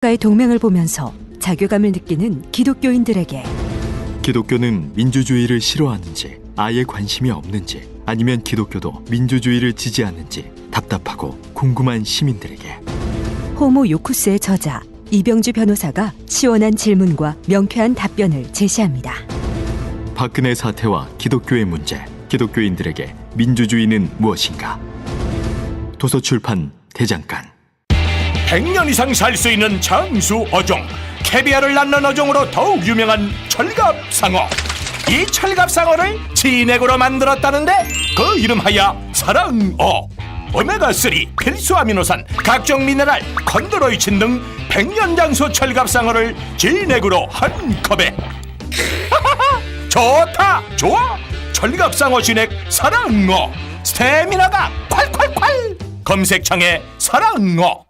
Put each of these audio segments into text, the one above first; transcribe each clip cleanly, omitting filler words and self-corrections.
가의 동맹을 보면서 자괴감을 느끼는 기독교인들에게 기독교는 민주주의를 싫어하는지 아예 관심이 없는지 아니면 기독교도 민주주의를 지지하는지 답답하고 궁금한 시민들에게 호모 요쿠스의 저자 이병주 변호사가 시원한 질문과 명쾌한 답변을 제시합니다. 박근혜 사태와 기독교의 문제, 기독교인들에게 민주주의는 무엇인가? 도서출판 대장간. 100년 이상 살 수 있는 장수 어종, 캐비아를 낳는 어종으로 더욱 유명한 철갑상어. 이 철갑상어를 진액으로 만들었다는데 그 이름하여 사랑어. 오메가3, 필수 아미노산, 각종 미네랄, 컨드로이친 등 100년 장수 철갑상어를 진액으로 한 컵에. 좋다, 좋아. 철갑상어 진액 사랑어. 스태미나가 콸콸콸. 검색창에 사랑어.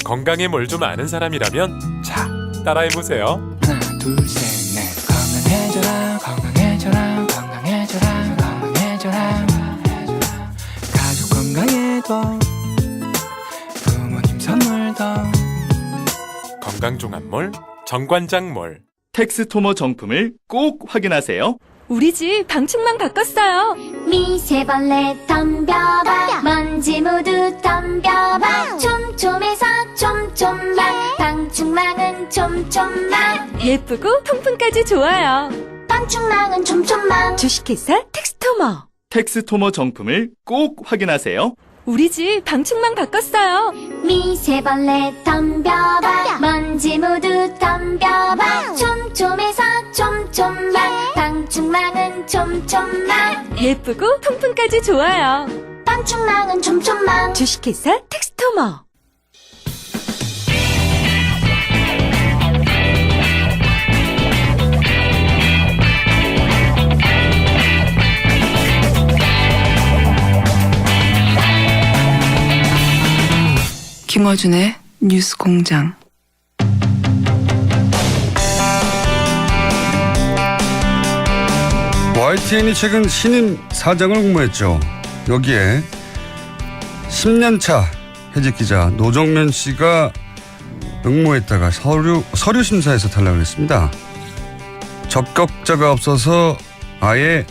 건강에 뭘 좀 아는 사람이라면 자, 따라해보세요. 하나 둘셋넷 건강해져라 건강해져라 건강해져라 건강해져라 가족 건강에도 부모님 선물도 건강종합몰 정관장몰. 텍스토머 정품을 꼭 확인하세요. 우리 집 방충망 바꿨어요. 미세벌레 덤벼봐 먼지 모두 덤벼봐 촘촘해서 촘촘만 방충망은 촘촘만 예쁘고 통풍까지 좋아요. 방충망은 촘촘만 주식회사 텍스토머. 텍스토머 정품을 꼭 확인하세요. 우리 집 방충망 바꿨어요. 미세벌레 덤벼봐 먼지 모두 덤벼봐 촘촘해서 촘촘만 방충망은 촘촘만 예쁘고 통풍까지 좋아요. 방충망은 촘촘만 주식회사 텍스토머. 김어준의 뉴스공장. YTN이 최근 신임 사장을 공모했죠. 여기에 10년차 해직 기자 노정면 씨가 응모했다가 서류 심사에서 탈락을 했습니다. 적격자가 없어서 아예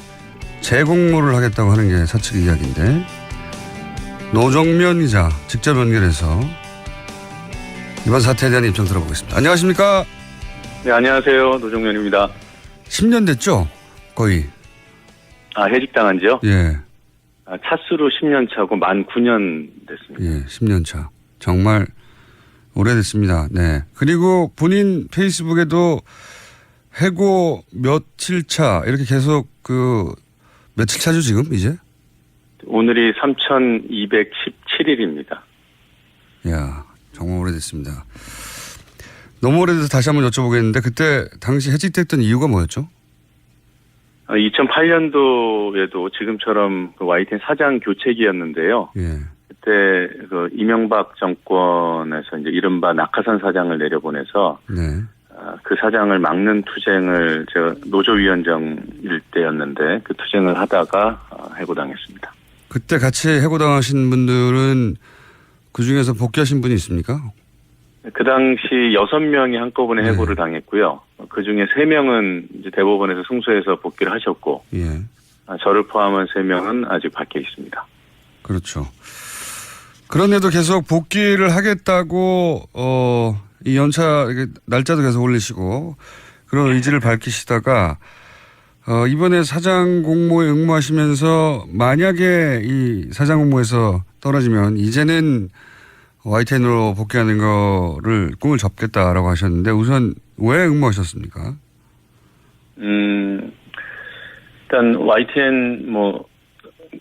재공모를 하겠다고 하는 게 사측의 이야기인데, 노정면 기자 직접 연결해서 이번 사태에 대한 입장 들어보겠습니다. 안녕하십니까? 네, 안녕하세요. 노정면입니다. 10년 됐죠? 거의. 해직당한 지요? 예. 차수로 10년 차고 만 9년 됐습니다. 예, 10년 차. 정말 오래됐습니다. 네. 그리고 본인 페이스북에도 해고 며칠 차 이렇게 계속 며칠 차죠 지금 이제? 오늘이 3217일입니다. 이야, 정말 오래됐습니다. 너무 오래돼서 다시 한번 여쭤보겠는데, 그때 당시 해직됐던 이유가 뭐였죠? 2008년도에도 지금처럼 YTN 사장 교체기였는데요. 예. 그때 이명박 정권에서 이제 이른바 낙하산 사장을 내려보내서 네. 그 사장을 막는 투쟁을 제가 노조위원장일 때였는데 그 투쟁을 하다가 해고당했습니다. 그때 같이 해고당하신 분들은 그 중에서 복귀하신 분이 있습니까? 그 당시 6명이 한꺼번에 해고를 당했고요. 그 중에 3명은 이제 대법원에서 승소해서 복귀를 하셨고, 예. 저를 포함한 3명은 아직 밖에 있습니다. 그렇죠. 그런데도 계속 복귀를 하겠다고, 이 연차, 날짜도 계속 올리시고, 그런 의지를 밝히시다가, 이번에 사장 공모에 응모하시면서 만약에 이 사장 공모에서 떨어지면 이제는 YTN으로 복귀하는 거를 꿈을 접겠다라고 하셨는데, 우선 왜 응모하셨습니까? 일단 YTN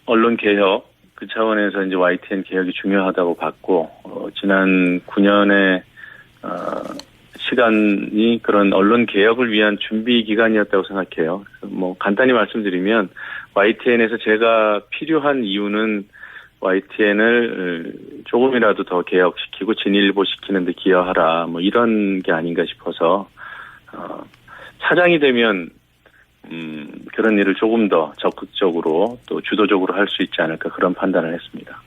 언론 개혁 그 차원에서 이제 YTN 개혁이 중요하다고 봤고, 지난 9년의 시간이 그런 언론 개혁을 위한 준비 기간이었다고 생각해요. 간단히 말씀드리면 YTN에서 제가 필요한 이유는 YTN을 조금이라도 더 개혁시키고 진일보시키는 데 기여하라, 이런 게 아닌가 싶어서 사장이 되면 그런 일을 조금 더 적극적으로 또 주도적으로 할 수 있지 않을까, 그런 판단을 했습니다.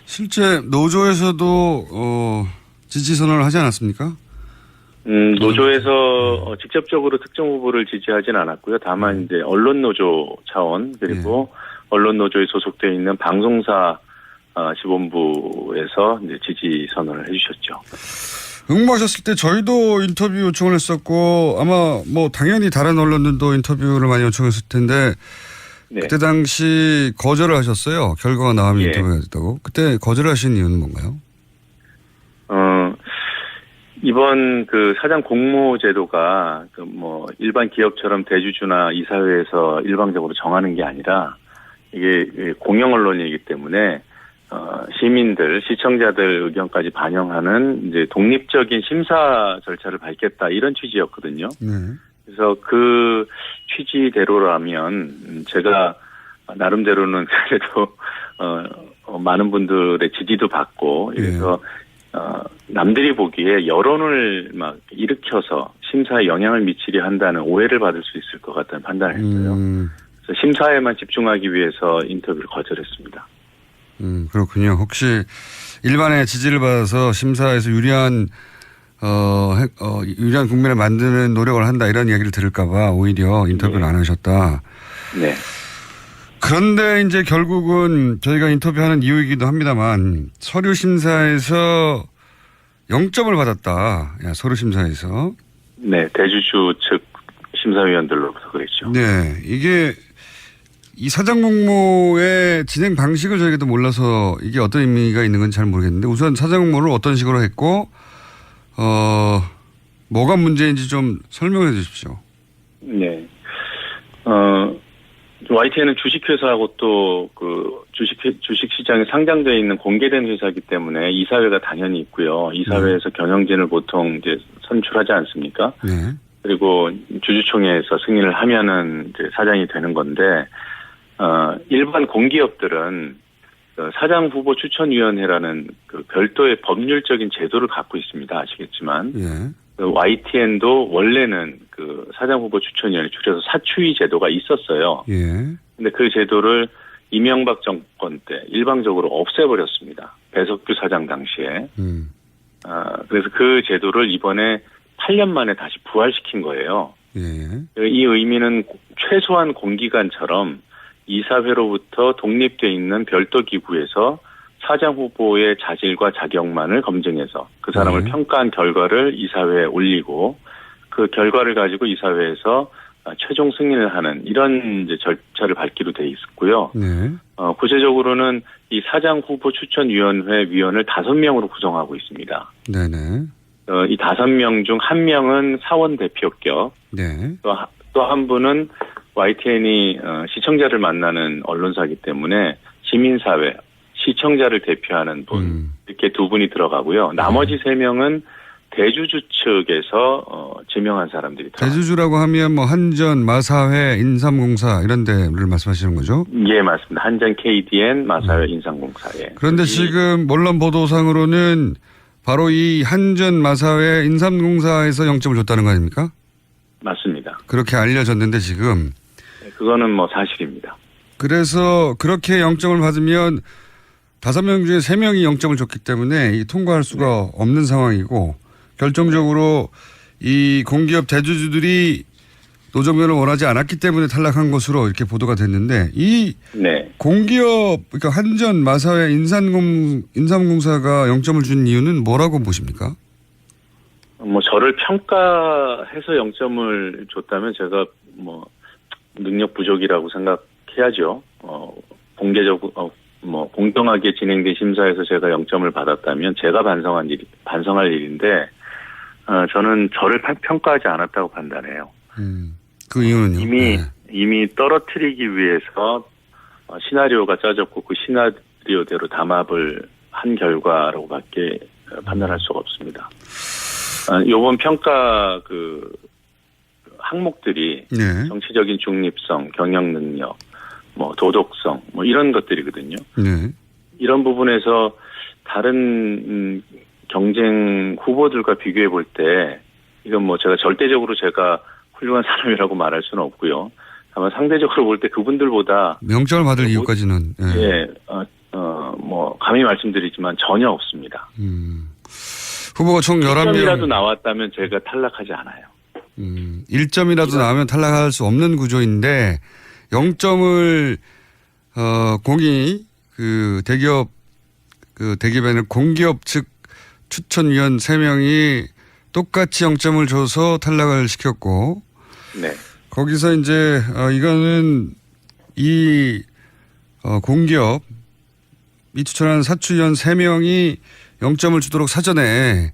실제 노조에서도 지지 선언을 하지 않았습니까? 노조에서 직접적으로 특정 후보를 지지하진 않았고요. 다만 이제 언론 노조 차원 그리고 언론 노조에 소속되어 있는 방송사 지본부에서 이제 지지 선언을 해주셨죠. 응모하셨을 때 저희도 인터뷰 요청을 했었고 아마 뭐 당연히 다른 언론들도 인터뷰를 많이 요청했을 텐데 네. 그때 당시 거절을 하셨어요. 결과가 나오면 인터뷰가 됐다고. 그때 거절하신 이유는 뭔가요? 이번 그 사장 공모 제도가 그 뭐 일반 기업처럼 대주주나 이사회에서 일방적으로 정하는 게 아니라 이게 공영 언론이기 때문에 시민들, 시청자들 의견까지 반영하는 이제 독립적인 심사 절차를 밟겠다 이런 취지였거든요. 그래서 그 취지대로라면 제가 나름대로는 그래도 많은 분들의 지지도 받고 그래서 남들이 보기에 여론을 막 일으켜서 심사에 영향을 미치려 한다는 오해를 받을 수 있을 것 같다는 판단을 했어요. 그래서 심사에만 집중하기 위해서 인터뷰를 거절했습니다. 그렇군요. 혹시 일반의 지지를 받아서 심사에서 유리한 국면을 만드는 노력을 한다 이런 이야기를 들을까봐 오히려 인터뷰를 안 하셨다. 네. 그런데 이제 결국은 저희가 인터뷰하는 이유이기도 합니다만 서류 심사에서 0점을 받았다. 서류 심사에서. 네, 대주주 측 심사위원들로부터 그랬죠. 네, 이게 이 사장 공모의 진행 방식을 저희가 몰라서 이게 어떤 의미가 있는 건지 잘 모르겠는데 우선 사장 공모를 어떤 식으로 했고 뭐가 문제인지 좀 설명해 주십시오. 네. YTN은 주식회사하고 또 그 주식시장에 상장되어 있는 공개된 회사이기 때문에 이사회가 당연히 있고요. 이사회에서 경영진을 보통 이제 선출하지 않습니까? 네. 그리고 주주총회에서 승인을 하면은 이제 사장이 되는 건데, 일반 공기업들은 사장 후보 추천위원회라는 그 별도의 법률적인 제도를 갖고 있습니다. 아시겠지만. YTN도 원래는 그 사장 후보 추천위원회 줄여서 사추위 제도가 있었어요. 근데 그 제도를 이명박 정권 때 일방적으로 없애버렸습니다. 배석규 사장 당시에. 그래서 그 제도를 이번에 8년 만에 다시 부활시킨 거예요. 이 의미는 최소한 공기관처럼 이사회로부터 독립되어 있는 별도 기구에서 사장 후보의 자질과 자격만을 검증해서 그 사람을 평가한 결과를 이사회에 올리고 그 결과를 가지고 이사회에서 최종 승인을 하는 이런 이제 절차를 밟기로 돼 있었고요. 구체적으로는 이 사장 후보 추천위원회 위원을 5명으로 구성하고 있습니다. 이 5명 중 1명은 사원 대표격, 또 한 분은 YTN이 시청자를 만나는 언론사이기 때문에 시민사회, 시청자를 대표하는 분 이렇게 2분이 들어가고요. 나머지 3명은 대주주 측에서 지명한 사람들이 들어갑니다. 대주주라고 하면 뭐 한전, 마사회, 인삼공사 이런 데를 말씀하시는 거죠? 예, 맞습니다. 한전, KDN, 마사회, 인삼공사에. 그런데 지금 언론 보도상으로는 바로 이 한전, 마사회, 인삼공사에서 0점을 줬다는 거 아닙니까? 맞습니다. 그렇게 알려졌는데 지금. 그거는 뭐 사실입니다. 그래서 그렇게 0점을 받으면 5명 중에 3명이 0점을 줬기 때문에 통과할 수가 없는 상황이고 결정적으로 이 공기업 대주주들이 노조면을 원하지 않았기 때문에 탈락한 것으로 이렇게 보도가 됐는데 이 공기업 그러니까 한전, 마사회, 인삼공사가 0점을 준 이유는 뭐라고 보십니까? 뭐 저를 평가해서 0점을 줬다면 제가 뭐 능력 부족이라고 생각해야죠. 공개적으로 뭐 공정하게 진행된 심사에서 제가 0점을 받았다면 제가 반성할 일인데 저는 저를 평가하지 않았다고 판단해요. 그 이유는요? 이미 떨어뜨리기 위해서 시나리오가 짜졌고 그 시나리오대로 담합을 한 결과라고밖에 판단할 수가 없습니다. 이번 평가 그 항목들이 정치적인 중립성, 경영 능력, 뭐 도덕성, 뭐 이런 것들이거든요. 이런 부분에서 다른 경쟁 후보들과 비교해 볼 때 이건 뭐 제가 절대적으로 제가 훌륭한 사람이라고 말할 수는 없고요. 다만 상대적으로 볼 때 그분들보다 0점을 받을 이유까지는 뭐 감히 말씀드리지만 전혀 없습니다. 후보가 총 1점이라도 11명. 나왔다면 제가 탈락하지 않아요. 1점이라도 나오면 탈락할 수 없는 구조인데 0점을 공이 그 대기업에는 공기업 측 추천위원 3명이 똑같이 0점을 줘서 탈락을 시켰고 네. 거기서 이제 이거는 이 공기업 이 추천한 사추위원 3명이 0점을 주도록 사전에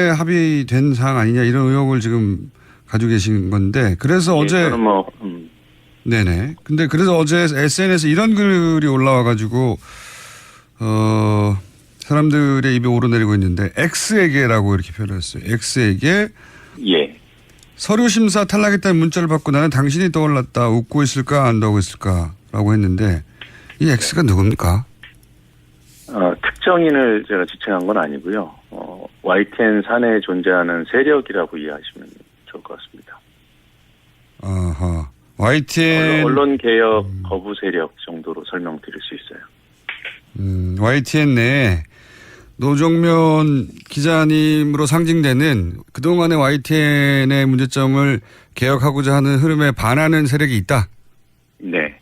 합의된 사항 아니냐 이런 의혹을 지금 가지고 계신 건데 그래서 어제 저는 뭐 네네. 근데 그래서 어제 SNS에 이런 글이 올라와 가지고 사람들의 입에 오르내리고 있는데 X에게라고 이렇게 표현했어요. X에게 예. 서류 심사 탈락했다는 문자를 받고 나는 당신이 떠올랐다. 웃고 있을까 안 웃고 있을까라고 했는데 이 X가 누굽니까? 특정인을 제가 지칭한 건 아니고요. YTN 사내에 존재하는 세력이라고 이해하시면 좋을 것 같습니다. 아하. YTN 언론 개혁 거부 세력 정도로 설명드릴 수 있어요. YTN 내에 노종면 기자님으로 상징되는 그동안의 YTN의 문제점을 개혁하고자 하는 흐름에 반하는 세력이 있다. 네.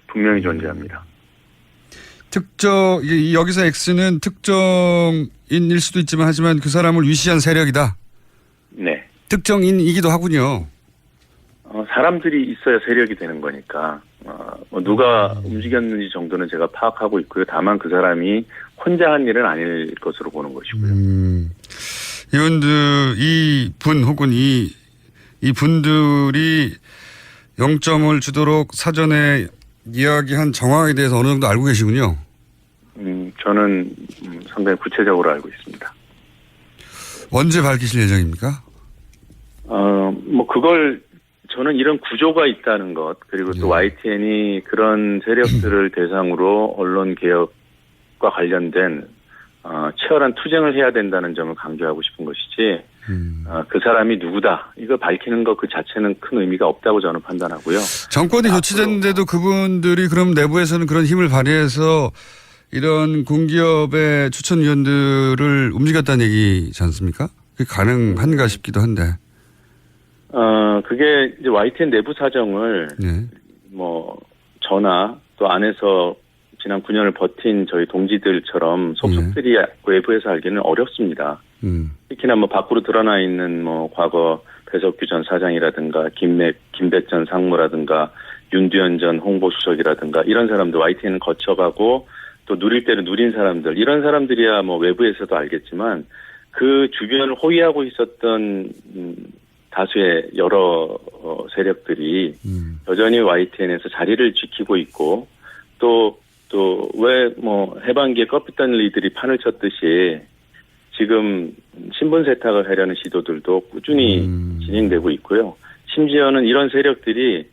분명히 존재합니다. 여기서 X는 특정인일 수도 있지만 하지만 그 사람을 위시한 세력이다. 네. 특정인이기도 하군요. 사람들이 있어야 세력이 되는 거니까 누가 움직였는지 정도는 제가 파악하고 있고요. 다만 그 사람이 혼자 한 일은 아닐 것으로 보는 것이고요. 이분 혹은 이 분들이 0점을 주도록 사전에 이야기한 정황에 대해서 어느 정도 알고 계시군요. 저는 상당히 구체적으로 알고 있습니다. 언제 밝히실 예정입니까? 그걸 저는 이런 구조가 있다는 것 그리고 또 YTN이 그런 세력들을 대상으로 언론 개혁과 관련된 치열한 투쟁을 해야 된다는 점을 강조하고 싶은 것이지 그 사람이 누구다 이거 밝히는 것 그 자체는 큰 의미가 없다고 저는 판단하고요. 정권이 교체됐는데도 그분들이 그럼 내부에서는 그런 힘을 발휘해서 이런 공기업의 추천위원들을 움직였다는 얘기지 않습니까? 그게 가능한가 싶기도 한데. 그게 이제 YTN 내부 사정을 저나 또 안에서 지난 9년을 버틴 저희 동지들처럼 속속들이 외부에서 알기는 어렵습니다. 특히나 밖으로 드러나 있는 과거 배석규 전 사장이라든가 김백전 상무라든가 윤두현 전 홍보수석이라든가 이런 사람들 YTN은 거쳐가고 또 누릴 때는 누린 사람들 이런 사람들이야 외부에서도 알겠지만 그 주변을 호위하고 있었던 다수의 여러 세력들이 여전히 YTN에서 자리를 지키고 있고 또 왜 해방기에 껍깃단 이들이 판을 쳤듯이 지금 신분 세탁을 하려는 시도들도 꾸준히 진행되고 있고요. 심지어는 이런 세력들이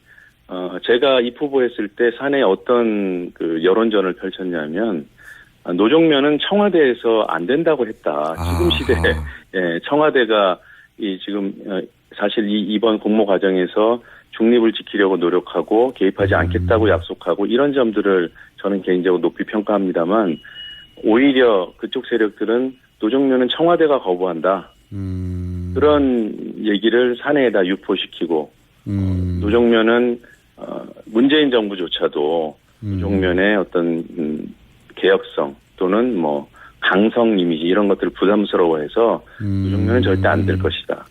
제가 입후보했을 때 사내에 어떤 그 여론전을 펼쳤냐면 노종면은 청와대에서 안 된다고 했다. 지금 시대에 청와대가 지금 사실 이번 공모 과정에서 중립을 지키려고 노력하고 개입하지 않겠다고 약속하고 이런 점들을 저는 개인적으로 높이 평가합니다만 오히려 그쪽 세력들은 노종면은 청와대가 거부한다. 그런 얘기를 사내에다 유포시키고 노종면은 문재인 정부조차도 노종면의 어떤 개혁성 또는 강성 이미지 이런 것들을 부담스러워해서 노종면은 절대 안 될 것이다.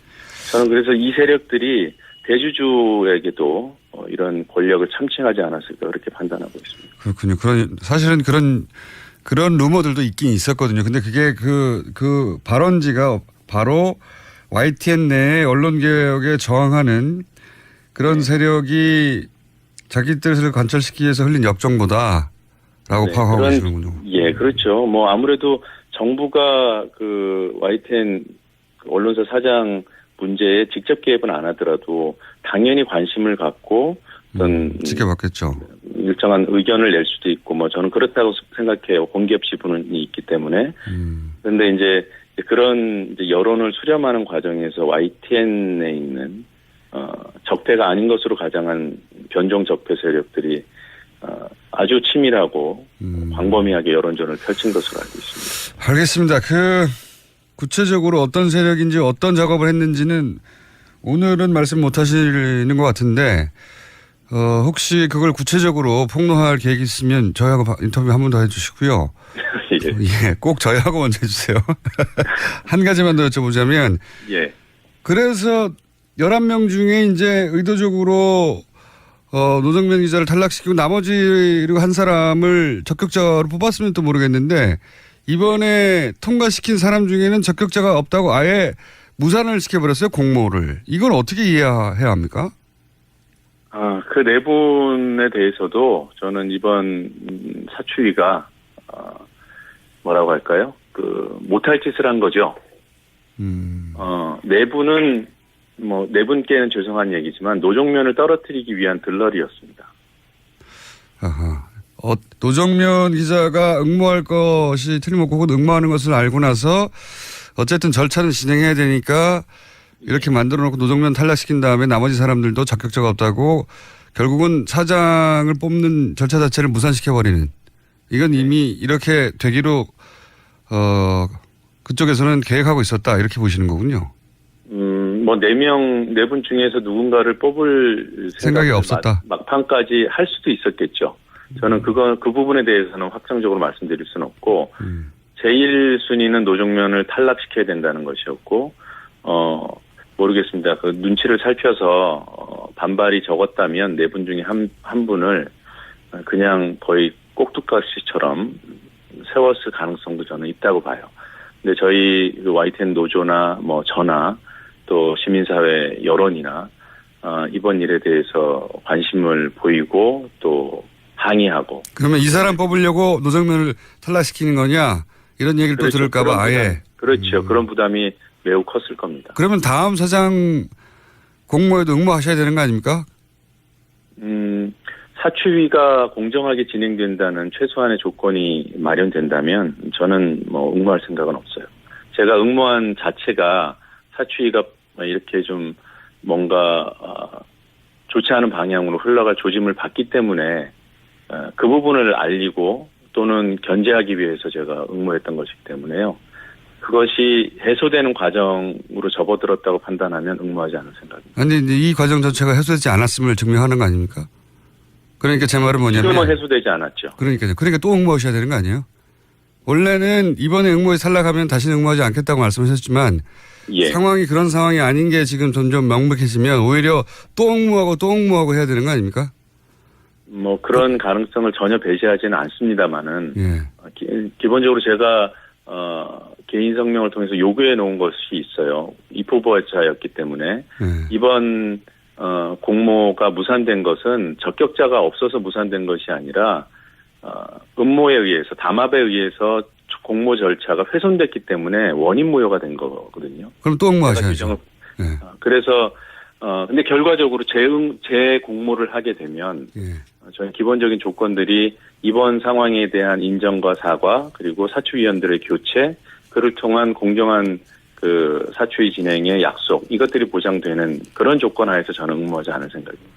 저는 그래서 이 세력들이 대주주에게도 이런 권력을 참칭하지 않았을까 그렇게 판단하고 있습니다. 그렇군요. 사실은 그런 루머들도 있긴 있었거든요. 근데 그게 그 발언지가 바로 YTN 내에 언론개혁에 저항하는 그런 세력이 자기 뜻을 관철시키기 위해서 흘린 역정보다라고 파악하고 계시는군요. 예, 그렇죠. 아무래도 정부가 그 YTN 언론사 사장 문제에 직접 개입은 안 하더라도 당연히 관심을 갖고 어떤 지켜봤겠죠. 일정한 의견을 낼 수도 있고 저는 그렇다고 생각해요. 공기업 지분이 있기 때문에. 그런데 이제 그런 여론을 수렴하는 과정에서 YTN에 있는 적폐가 아닌 것으로 가장한 변종 적폐 세력들이 아주 치밀하고 광범위하게 여론전을 펼친 것으로 알고 있습니다. 알겠습니다. 구체적으로 어떤 세력인지 어떤 작업을 했는지는 오늘은 말씀 못 하시는 것 같은데, 혹시 그걸 구체적으로 폭로할 계획이 있으면 저희하고 인터뷰 한 번 더 해주시고요. 예, 꼭 저희하고 먼저 해주세요. 한 가지만 더 여쭤보자면, 예. 그래서 11명 중에 이제 의도적으로 노정면 기자를 탈락시키고 나머지 그리고 한 사람을 적격자로 뽑았으면 또 모르겠는데, 이번에 통과시킨 사람 중에는 적격자가 없다고 아예 무산을 시켜버렸어요, 공모를. 이건 어떻게 이해해야 합니까? 그 네 분에 대해서도 저는 이번 사추위가 뭐라고 할까요? 못할 짓을 한 거죠. 네 분은 네 분께는 죄송한 얘기지만 노정면을 떨어뜨리기 위한 들러리였습니다. 아하. 노정면 기자가 응모할 것이 틀림없고 혹은 응모하는 것을 알고 나서 어쨌든 절차는 진행해야 되니까 이렇게 만들어 놓고 노정면 탈락시킨 다음에 나머지 사람들도 적격자가 없다고 결국은 사장을 뽑는 절차 자체를 무산시켜버리는, 이건 이미 이렇게 되기로 그쪽에서는 계획하고 있었다, 이렇게 보시는 거군요. 네 분 중에서 누군가를 뽑을 생각이 없었다. 막판까지 할 수도 있었겠죠. 저는 그 부분에 대해서는 확정적으로 말씀드릴 수는 없고, 제1순위는 노정면을 탈락시켜야 된다는 것이었고, 모르겠습니다. 그 눈치를 살펴서 반발이 적었다면 네 분 중에 한 분을 그냥 거의 꼭두각시처럼 세웠을 가능성도 저는 있다고 봐요. 근데 저희 YTN 노조나 저나 또 시민사회 여론이나 이번 일에 대해서 관심을 보이고 또 항의하고. 그러면 이 사람 뽑으려고 노정면을 탈락시키는 거냐, 이런 얘기를 그렇죠. 또 들을까봐 아예. 그렇죠. 그런 부담이 매우 컸을 겁니다. 그러면 다음 사장 공모에도 응모하셔야 되는 거 아닙니까? 사추위가 공정하게 진행된다는 최소한의 조건이 마련된다면 저는 응모할 생각은 없어요. 제가 응모한 자체가 사추위가 이렇게 좀 뭔가 좋지 않은 방향으로 흘러갈 조짐을 봤기 때문에 그 부분을 알리고 또는 견제하기 위해서 제가 응모했던 것이기 때문에요. 그것이 해소되는 과정으로 접어들었다고 판단하면 응모하지 않을 생각입니다. 아니, 이 과정 자체가 해소되지 않았음을 증명하는 거 아닙니까? 그러니까 제 말은 뭐냐면. 지금은 해소되지 않았죠. 그러니까 또 응모하셔야 되는 거 아니에요? 원래는 이번에 응모에 탈락하면 다시는 응모하지 않겠다고 말씀하셨지만, 예. 상황이 그런 상황이 아닌 게 지금 점점 명백해지면 오히려 또 응모하고 해야 되는 거 아닙니까? 그런 가능성을 전혀 배제하지는 않습니다만은, 예. 기본적으로 제가 개인 성명을 통해서 요구해 놓은 것이 있어요. 입후보자였기 때문에 이번 공모가 무산된 것은 적격자가 없어서 무산된 것이 아니라 음모에 의해서, 담합에 의해서 공모 절차가 훼손됐기 때문에 원인 무효가 된 거거든요. 그럼 또 응모하셔야죠. 그래서 근데 결과적으로 재공모를 하게 되면 저희 기본적인 조건들이 이번 상황에 대한 인정과 사과, 그리고 사추위원들의 교체, 그를 통한 공정한 사추위 진행의 약속, 이것들이 보장되는 그런 조건 하에서 저는 응모하지 않을 생각입니다.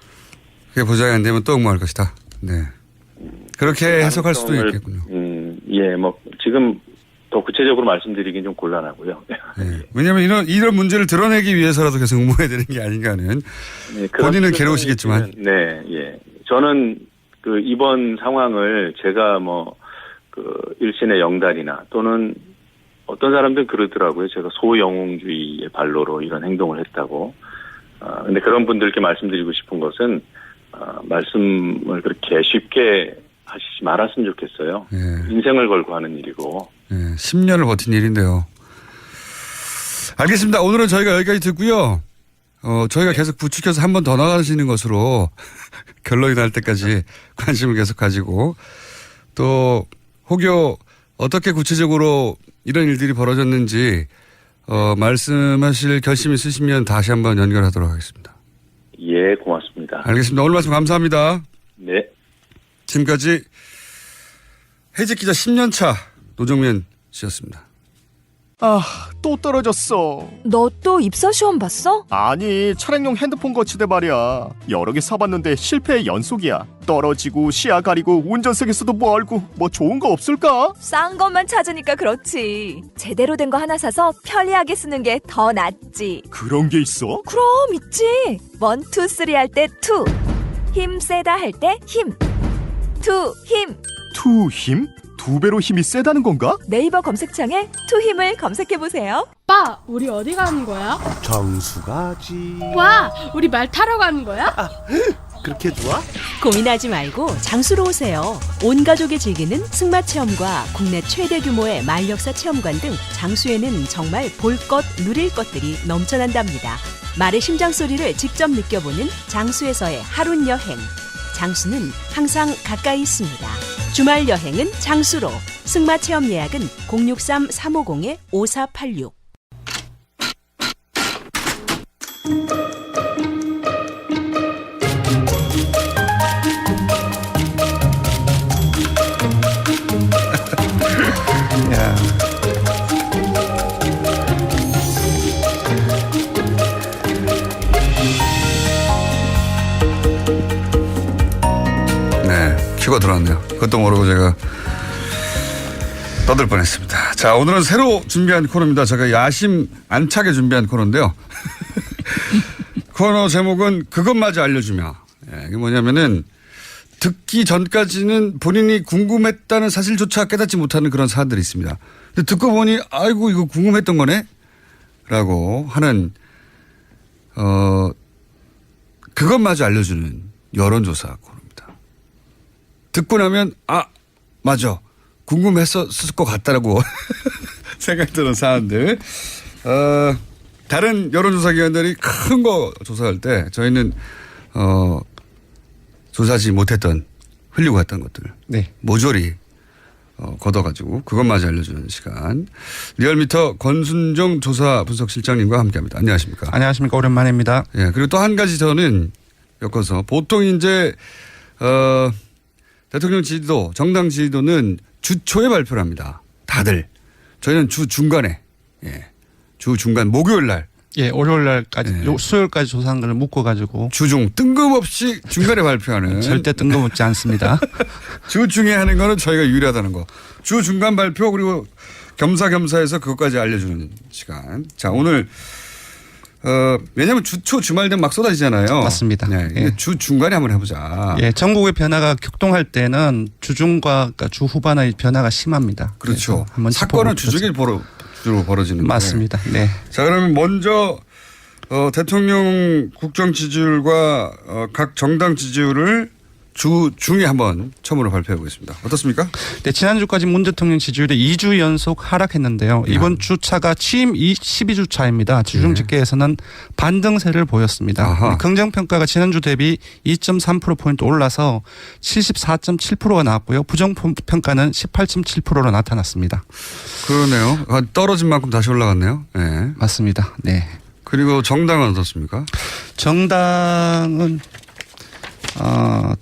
그게 보장이 안 되면 또 응모할 것이다. 네. 그렇게 해석할 수도 있겠군요. 예, 지금 더 구체적으로 말씀드리긴 좀 곤란하고요. 네. 왜냐하면 이런 문제를 드러내기 위해서라도 계속 응모해야 되는 게 아닌가는. 네, 본인은 괴로우시겠지만. 네, 예. 저는 이번 상황을 제가 일신의 영달이나 또는 어떤 사람들은 그러더라고요. 제가 소영웅주의의 발로로 이런 행동을 했다고. 근데 그런 분들께 말씀드리고 싶은 것은, 말씀을 그렇게 쉽게 하시지 말았으면 좋겠어요. 인생을 걸고 하는 일이고. 10년을 버틴 일인데요. 알겠습니다. 오늘은 저희가 여기까지 듣고요. 저희가 계속 부추겨서 한 번 더 나가시는 것으로 결론이 날 때까지 관심을 계속 가지고, 또 혹여 어떻게 구체적으로 이런 일들이 벌어졌는지 말씀하실 결심이 있으시면 다시 한번 연결하도록 하겠습니다. 예, 고맙습니다. 알겠습니다. 오늘 말씀 감사합니다. 네. 지금까지 해직 기자 10년 차 노정면 씨였습니다. 아, 또 떨어졌어. 너 또 입사 시험 봤어? 아니, 차량용 핸드폰 거치대 말이야. 여러 개 사봤는데 실패의 연속이야. 떨어지고 시야 가리고 운전석에서도 멀고 뭐 좋은 거 없을까? 싼 것만 찾으니까 그렇지. 제대로 된 거 하나 사서 편리하게 쓰는 게 더 낫지. 그런 게 있어? 그럼 있지. 1, 2, 3 할 때 2. 힘 세다 할 때 힘. 2 힘. 투 힘? 2배로 힘이 세다는 건가? 네이버 검색창에 2 힘을 검색해 보세요. 오빠, 우리 어디 가는 거야? 정수 가지. 와, 우리 말 타러 가는 거야? 그렇게 좋아? 고민하지 말고 장수로 오세요. 온 가족이 즐기는 승마 체험과 국내 최대 규모의 말역사 체험관 등 장수에는 정말 볼 것, 누릴 것들이 넘쳐난답니다. 말의 심장 소리를 직접 느껴보는 장수에서의 하룬 여행. 장수는 항상 가까이 있습니다. 주말 여행은 장수로. 승마 체험 예약은 063-350-5486. 야. 네, 큐가 들어왔네요. 그것도 모르고 제가 떠들 뻔했습니다. 자, 오늘은 새로 준비한 코너입니다. 제가 야심 안 차게 준비한 코너인데요. 코너 제목은 그것마저 알려주며. 예, 이게 뭐냐면은 듣기 전까지는 본인이 궁금했다는 사실조차 깨닫지 못하는 그런 사안들이 있습니다. 근데 듣고 보니 아이고 이거 궁금했던 거네? 라고 하는 그것마저 알려주는 여론조사 코너입니다. 듣고 나면 아 맞아 궁금했었을 것 같다라고 생각이 드는 사안들. 다른 여론조사 기관들이 큰 거 조사할 때 저희는 조사하지 못했던 흘리고 갔던 것들 모조리 걷어가지고 그것마저 알려주는 시간. 리얼미터 권순정 조사 분석실장님과 함께합니다. 안녕하십니까? 안녕하십니까? 오랜만입니다. 예, 그리고 또 한 가지 저는 엮어서 보통 이제 대통령 지지도, 정당 지지도는 주 초에 발표를 합니다. 다들. 저희는 주 중간에, 예, 주 중간 목요일 날. 예, 월요일 날까지, 예. 수요일까지 조사한 걸 묶어가지고. 주중, 뜬금없이 중간에 발표하는. 절대 뜬금없지 않습니다. 주 중에 하는 거는 저희가 유리하다는 거. 주 중간 발표 그리고 겸사겸사해서 그것까지 알려주는 시간. 자, 오늘, 왜냐면 주초 주말 되면 막 쏟아지잖아요. 맞습니다. 네, 예. 주 중간에 한번 해보자. 예, 전국의 변화가 격동할 때는 주중과 그러니까 주 후반의 변화가 심합니다. 그렇죠. 사건은 주중에 주로 벌어지는 맞습니다. 네. 자, 그러면 먼저 대통령 국정 지지율과 각 정당 지지율을 주 중에 한번 처음으로 발표해 보겠습니다. 어떻습니까? 네, 지난주까지 문 대통령 지지율이 2주 연속 하락했는데요. 이번 주차가 취임 12주 차입니다. 주중 집계에서는 반등세를 보였습니다. 긍정평가가 지난주 대비 2.3%포인트 올라서 74.7%가 나왔고요. 부정평가는 18.7%로 나타났습니다. 그러네요. 떨어진 만큼 다시 올라갔네요. 네. 맞습니다. 네. 그리고 정당은 어떻습니까? 정당은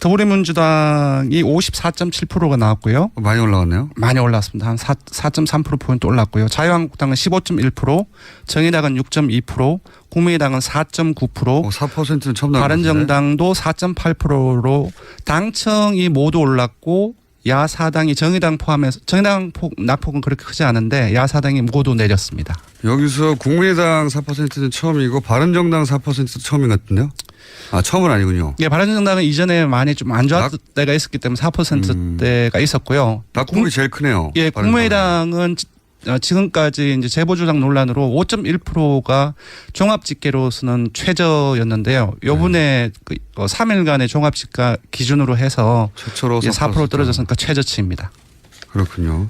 더불어민주당이 54.7%가 나왔고요. 많이 올라갔네요. 많이 올랐습니다. 한 4.3%포인트 올랐고요. 자유한국당은 15.1%, 정의당은 6.2%, 국민의당은 4.9%, 4%는 처음 나왔는데. 바른정당도 4.8%로 당청이 모두 올랐고 야사당이 정의당 포함해서 정의당 낙폭은 그렇게 크지 않은데 야사당이 모두 내렸습니다. 여기서 국민의당 4%는 처음이고 바른정당 4%도 처음인 것 같은데요. 아, 처음은 아니군요. 예, 바른정당은 이전에 많이 좀 안 좋았을 때가 있었기 때문에 4%대가 있었고요. 낙폭이 제일 크네요. 예, 국민의당은 지금까지 이제 제보조작 논란으로 5.1%가 종합집계로서는 최저였는데요. 요번에 3일간의 종합집계 기준으로 해서 최초로 4% 떨어졌으니까 최저치입니다. 그렇군요.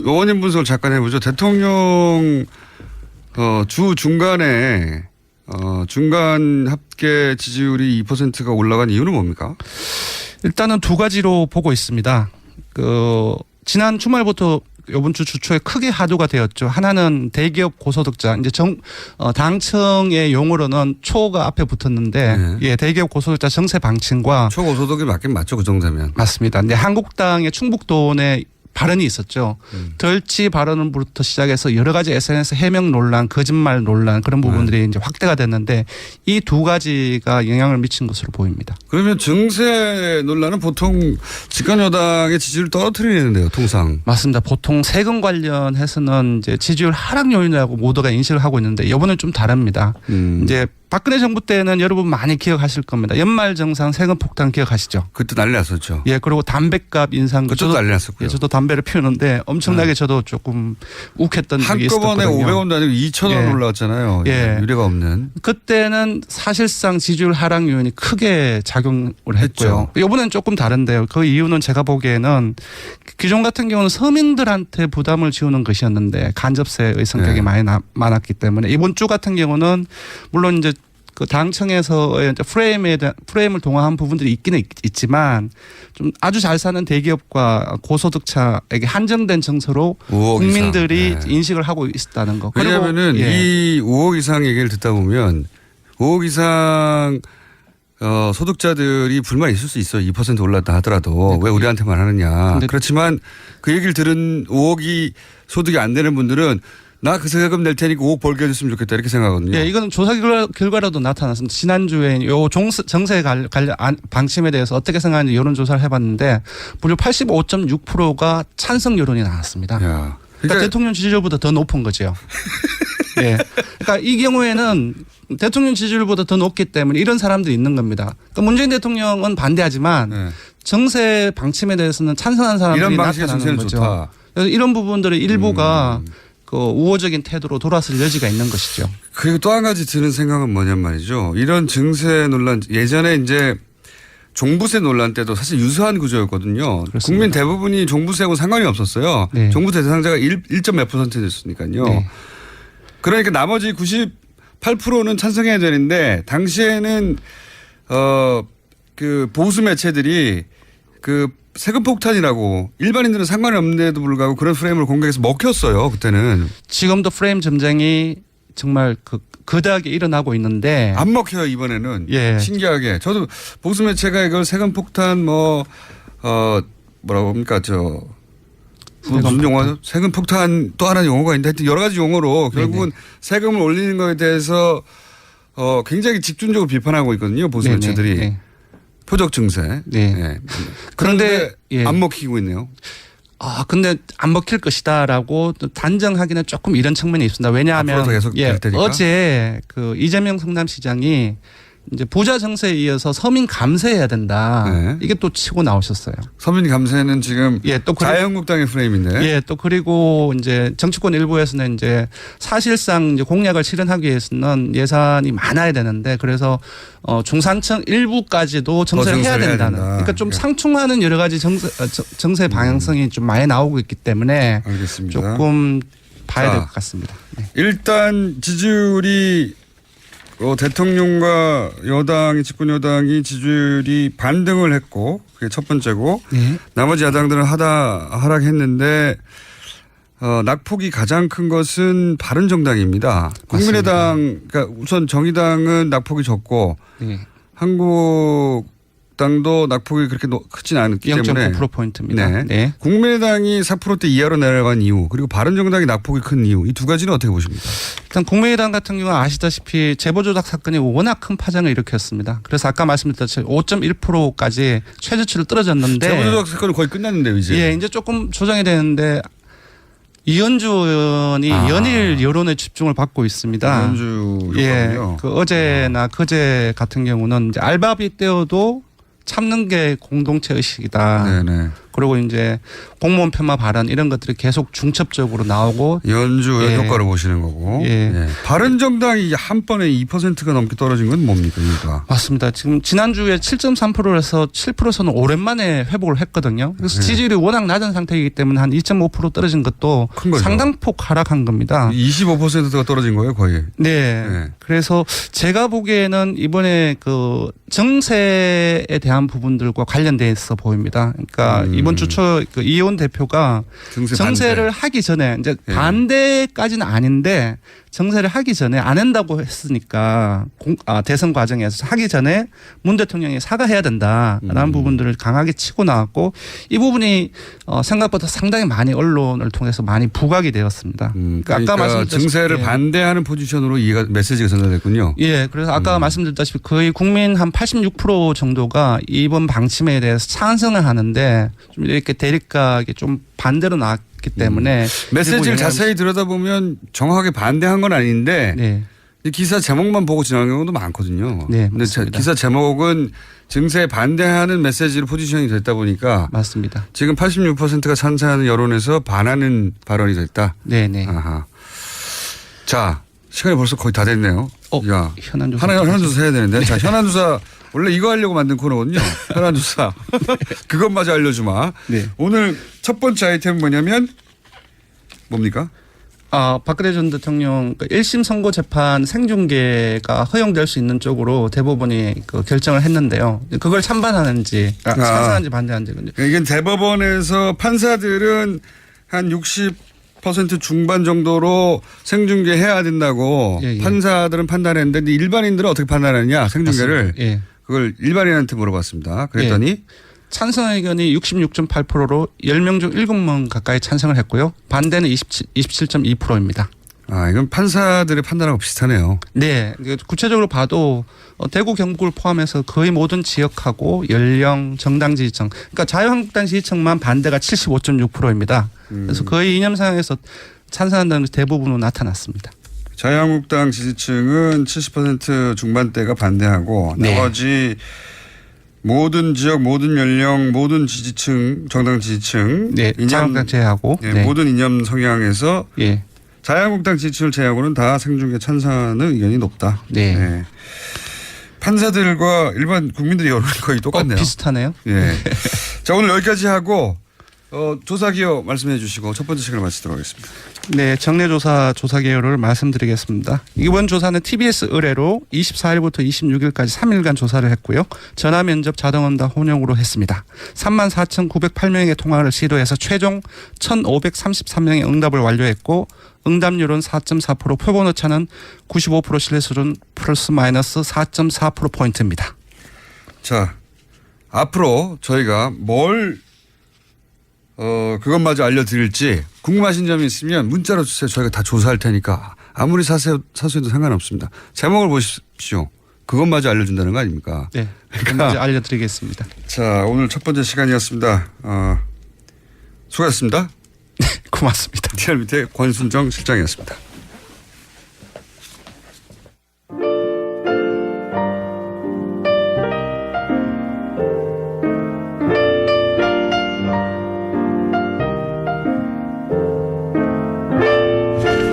원인 분석을 잠깐 해보죠. 대통령 주 중간에 중간 합계 지지율이 2%가 올라간 이유는 뭡니까? 일단은 두 가지로 보고 있습니다. 지난 주말부터 이번 주 주초에 크게 화두가 되었죠. 하나는 대기업 고소득자. 이제 당청의 용어로는 초가 앞에 붙었는데, 네. 예, 대기업 고소득자 정세 방침과 초고소득이 맞긴 맞죠, 그 정도면. 맞습니다. 근데 한국당의 충북도내 발언이 있었죠. 덜치 발언부터 시작해서 여러 가지 SNS 해명 논란, 거짓말 논란 그런 부분들이 이제 확대가 됐는데 이 두 가지가 영향을 미친 것으로 보입니다. 그러면 증세 논란은 보통 집권 여당의 지지율을 떨어뜨리는데요, 통상. 맞습니다. 보통 세금 관련해서는 이제 지지율 하락 요인이라고 모두가 인식을 하고 있는데 이번엔 좀 다릅니다. 이제 박근혜 정부 때는 여러분 많이 기억하실 겁니다. 연말정산 세금 폭탄 기억하시죠? 그때 난리 났었죠. 예, 그리고 담배값 인상. 그때도 난리 났었고요. 예, 저도 담배를 피우는데 엄청나게 저도 조금 욱했던 적이 있었거든요. 한꺼번에 500원도 아니고 2,000원 예. 올라왔잖아요. 예. 유례가 없는. 그때는 사실상 지지율 하락 요인이 크게 작용을 했고요. 이번엔 조금 다른데요. 그 이유는 제가 보기에는 기존 같은 경우는 서민들한테 부담을 지우는 것이었는데 간접세의 성격이 많았기 때문에 이번 주 같은 경우는 물론 이제 그 당청에서의 프레임을 동화한 부분들이 있기는 있지만 좀 아주 잘 사는 대기업과 고소득자에게 한정된 정서로 국민들이 인식을 하고 있다는 거. 왜냐하면은 이 5억 이상 얘기를 듣다 보면 5억 이상 소득자들이 불만이 있을 수 있어요. 2% 올랐다 하더라도 왜 우리한테만 하느냐. 그렇지만 그 얘기를 들은 5억이 소득이 안 되는 분들은 나 그 세금 낼 테니까 5억 벌게 해줬으면 좋겠다 이렇게 생각하거든요. 예, 이건 조사 결과로도 나타났습니다. 지난주에 요 정세 관련 방침에 대해서 어떻게 생각하는지 여론조사를 해봤는데 무려 85.6%가 찬성 여론이 나왔습니다. 그러니까 대통령 지지율보다 더 높은 거죠. 예. 그러니까 이 경우에는 대통령 지지율보다 더 높기 때문에 이런 사람들이 있는 겁니다. 그러니까 문재인 대통령은 반대하지만 정세 방침에 대해서는 찬성하는 사람들이 나타나는 거죠. 좋다. 그래서 이런 부분들의 일부가 그 우호적인 태도로 돌아설 여지가 있는 것이죠. 그리고 또 한 가지 드는 생각은 뭐냔 말이죠. 이런 증세 논란 예전에 이제 종부세 논란 때도 사실 유사한 구조였거든요. 그렇습니다. 국민 대부분이 종부세하고 상관이 없었어요. 종부세 대상자가 1.몇% 됐으니까요. 그러니까 나머지 98%는 찬성해야 되는데 당시에는 그 보수 매체들이 그 세금 폭탄이라고 일반인들은 상관이 없는데도 불구하고 그런 프레임을 공격해서 먹혔어요. 그때는. 지금도 프레임 전쟁이 정말 거대하게 일어나고 있는데. 안 먹혀요 이번에는. 신기하게. 저도 보수 매체가 이걸 세금 폭탄 뭐라고 합니까 무슨 용어? 세금 폭탄 또 하나 용어가 있는데 하여튼 여러 가지 용어로 결국은 세금을 올리는 거에 대해서 굉장히 집중적으로 비판하고 있거든요. 보수 매체들이. 표적 증세. 그런데 안 먹히고 있네요. 근데 안 먹힐 것이다라고 단정하기는 조금 이런 측면이 있습니다. 왜냐하면 어제 그 이재명 성남시장이 이제 부자 정세에 이어서 서민 감세해야 된다. 이게 또 치고 나오셨어요. 서민 감세는 지금 또 자유한국당의 프레임인데. 예, 또 그리고 이제 정치권 일부에서는 이제 사실상 이제 공약을 실현하기 위해서는 예산이 많아야 되는데 그래서 중산층 일부까지도 정세를 해야 된다는. 그러니까 좀 상충하는 여러 가지 정세 방향성이 좀 많이 나오고 있기 때문에 알겠습니다. 조금 봐야 될 것 같습니다. 일단 지지율이 대통령과 여당이 집권 여당이 지지율이 반등을 했고 그게 첫 번째고 나머지 야당들은 하락했는데 낙폭이 가장 큰 것은 바른정당입니다. 국민의당 그러니까 우선 정의당은 낙폭이 적고 한국당도 낙폭이 그렇게 크진 않기 때문에 0.9%포인트입니다. 국민의당이 4%대 이하로 내려간 이유 그리고 바른정당이 낙폭이 큰 이유 이 두 가지는 어떻게 보십니까? 일단 국민의당 같은 경우는 아시다시피 재보조작 사건이 워낙 큰 파장을 일으켰습니다. 그래서 아까 말씀드렸듯이 5.1%까지 최저치를 떨어졌는데 재보조작 사건은 거의 끝났는데요 이제. 이제 조금 조정이 되는데 이현주 의원이 연일 여론의 집중을 받고 있습니다. 이현주 의원이요. 그 어제나 그제 같은 경우는 이제 알바비 떼어도 참는 게 공동체 의식이다. 그리고 이제 공무원 폄하 발언 이런 것들이 계속 중첩적으로 나오고 연주의 효과를 보시는 거고. 바른정당이 한 번에 2%가 넘게 떨어진 건 뭡니까? 이유가? 맞습니다. 지금 지난주에 7.3%에서 7%에서는 오랜만에 회복을 했거든요. 그래서 지지율이 워낙 낮은 상태이기 때문에 한 2.5% 떨어진 것도 상당폭 하락한 겁니다. 25%가 떨어진 거예요 거의. 그래서 제가 보기에는 이번에 그 정세에 대한 부분들과 관련돼서 보입니다. 그러니까 이번 주 초 그 이혜원 대표가 정세를 하기 전에 이제 반대까지는 아닌데 정세를 하기 전에 안 한다고 했으니까 대선 과정에서 하기 전에 문 대통령이 사과해야 된다라는 부분들을 강하게 치고 나왔고 이 부분이 생각보다 상당히 많이 언론을 통해서 많이 부각이 되었습니다. 그러니까 아까 말씀드렸다시피 증세를 반대하는 포지션으로 메시지가 전달됐군요. 예, 그래서 아까 말씀드렸다시피 거의 국민 한 86% 정도가 이번 방침에 대해서 찬성을 하는데 좀 이렇게 대립각이 좀 반대로 나왔기 때문에 메시지를 자세히 들여다보면 정확하게 반대한 건 아닌데 네. 기사 제목만 보고 지나간 경우도 많거든요. 네, 근데 맞습니다. 기사 제목은 증세에 반대하는 메시지로 포지션이 됐다 보니까 맞습니다. 지금 86%가 찬성하는 여론에서 반하는 발언이 됐다. 네네. 아하. 자, 시간이 벌써 거의 다 됐네요. 야, 현안조사 현안조사 해야 되는데. 자, 현안조사 원래 이거 하려고 만든 코너거든요. 현안조사. 그것마저 알려주마. 네. 오늘 첫 번째 아이템은 뭐냐면 뭡니까? 박근혜 전 대통령 1심 선고 재판 생중계가 허용될 수 있는 쪽으로 대법원이 결정을 했는데요. 그걸 찬반하는지 찬성하는지 반대하는지. 이게 대법원에서 판사들은 한 60% 중반 정도로 생중계해야 된다고 판사들은 판단했는데 일반인들은 어떻게 판단하느냐 생중계를. 예. 그걸 일반인한테 물어봤습니다. 그랬더니 예. 찬성 의견이 66.8%로 10명 중 7명 가까이 찬성을 했고요. 반대는 27.2%입니다. 이건 판사들의 판단하고 비슷하네요. 네. 구체적으로 봐도 대구 경북을 포함해서 거의 모든 지역하고 연령, 정당 지지층. 그러니까 자유한국당 지지층만 반대가 75.6%입니다. 그래서 거의 이념상에서 찬성한다는 대부분으로 나타났습니다. 자유한국당 지지층은 70% 중반대가 반대하고 네. 나머지 모든 지역, 모든 연령, 모든 지지층, 정당 지지층, 네, 자유한국당 제외하고 네. 모든 이념 성향에서 예. 자유한국당 지지층을 제외하고는 다 생중계 찬성하는 의견이 높다. 네. 네. 판사들과 일반 국민들의 여론이 거의 똑같네요. 비슷하네요. 예. 자, 오늘 여기까지 하고 조사 기여 말씀해 주시고 첫 번째 시간을 마치도록 하겠습니다. 네, 정례조사 조사 개요를 말씀드리겠습니다. 이번 조사는 TBS 의뢰로 24일부터 26일까지 3일간 조사를 했고요. 전화 면접 자동응답 혼용으로 했습니다. 34,908명의 통화를 시도해서 최종 1,533명의 응답을 완료했고 응답률은 4.4%, 표본 오차는 95% 신뢰 수준 플러스 마이너스 4.4%포인트입니다. 자, 앞으로 저희가 뭘 그것마저 알려드릴지 궁금하신 점이 있으면 문자로 주세요. 저희가 다 조사할 테니까 아무리 사소해도 상관없습니다. 제목을 보십시오. 그것마저 알려준다는 거 아닙니까? 네, 그것마저 알려드리겠습니다. 자, 오늘 첫 번째 시간이었습니다. 수고하셨습니다. 고맙습니다. TRBT의 권순정 실장이었습니다.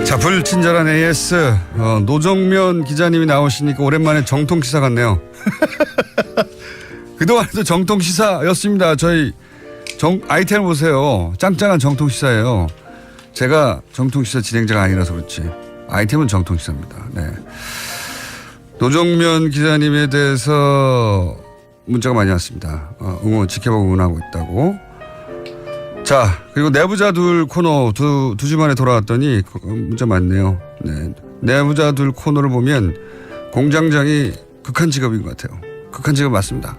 자, 불친절한 AS 노정면 기자님이 나오시니까 오랜만에 정통 시사 같네요. 그동안도 정통 시사였습니다. 저희 아이템 보세요. 짱짱한 정통 시사예요. 제가 정통 시사 진행자가 아니라서 그렇지 아이템은 정통 시사입니다. 네. 노정면 기자님에 대해서 문자가 많이 왔습니다. 지켜보고 응원하고 있다고. 자, 그리고 내부자 둘 코너 두 주 만에 돌아왔더니 문자 많네요. 네. 내부자 둘 코너를 보면 공장장이 극한 직업인 것 같아요. 극한 직업 맞습니다.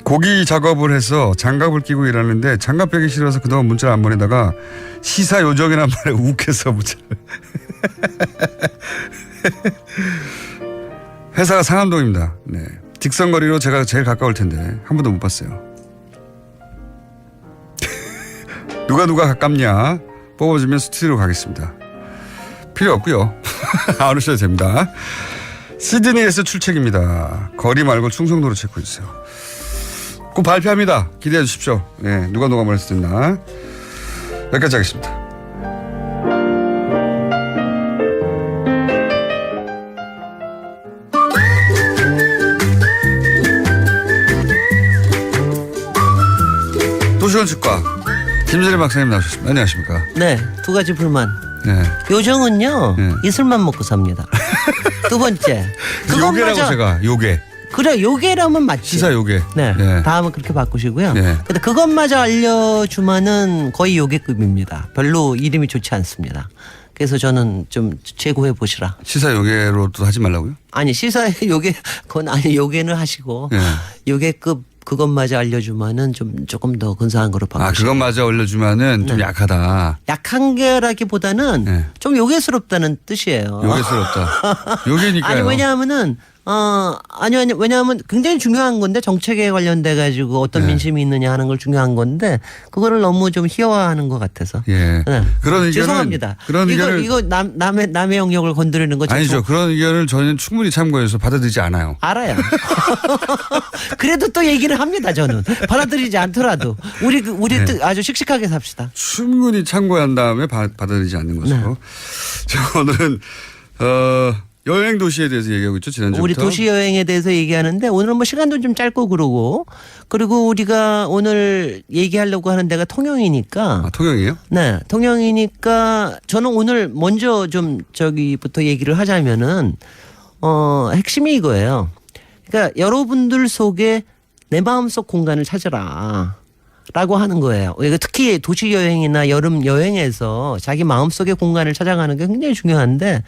고기 작업을 해서 장갑을 끼고 일하는데 장갑 빼기 싫어서 그동안 문자를 안 보내다가 시사 요정이란 말에 욱해서 문자를. 회사가 상암동입니다. 네. 직선거리로 제가 제일 가까울 텐데 한 번도 못 봤어요. 누가 가깝냐 뽑아주면 스튜디오로 가겠습니다. 필요 없고요. 안 오셔도 됩니다. 시드니에서 출첵입니다. 거리 말고 충성도로 체크해주세요. 꼭 발표합니다. 기대해 주십시오. 네, 누가 말을 듣나. 여기까지 하겠습니다. 도시원 치과 김재림 박사님 나오셨습니다. 안녕하십니까? 네, 두 가지 불만. 네. 요정은요, 이슬만 먹고 삽니다. 두 번째, 요괴라고 제가 요괴. 그래 요괴라면 맞지. 시사 요괴. 네. 네. 다음은 그렇게 바꾸시고요. 네. 근데 그것마저 알려주면은 거의 요괴급입니다. 별로 이름이 좋지 않습니다. 그래서 저는 좀 재고해 보시라. 시사 요괴로도 하지 말라고요? 아니 시사의 요괴 그건 아니 요괴는 하시고 네. 요괴급 그것마저 알려주면은 좀 조금 더 근사한 거로 바꾸시라. 아 그것마저 알려주면은 좀 약하다. 약한 게라기보다는 좀 요괴스럽다는 뜻이에요. 요괴스럽다. 요괴니까요. 아니 왜냐하면은 아니 왜냐하면 굉장히 중요한 건데 정책에 관련돼 가지고 어떤 민심이 있느냐 하는 걸 중요한 건데 그거를 너무 좀 희화화하는 것 같아서. 예. 네. 그런 의견은 죄송합니다. 그런 의견을 이거 남의 영역을 건드리는 거 아니죠. 그런 의견을 저희는 충분히 참고해서 받아들이지 않아요. 알아요. 그래도 또 얘기를 합니다. 저는 받아들이지 않더라도 우리 아주 씩씩하게 삽시다. 충분히 참고한 다음에 받아들이지 않는 것으로. 자, 오늘은 여행 도시에 대해서 얘기하고 있죠. 지난주부터. 우리 도시 여행에 대해서 얘기하는데 오늘은 뭐 시간도 좀 짧고 그러고 그리고 우리가 오늘 얘기하려고 하는 데가 통영이니까. 아, 통영이에요? 네, 통영이니까 저는 오늘 먼저 좀 저기부터 얘기를 하자면은 핵심이 이거예요. 그러니까 여러분들 속에 내 마음속 공간을 찾으라. 라고 하는 거예요. 특히 도시 여행이나 여름 여행에서 자기 마음속의 공간을 찾아가는 게 굉장히 중요한데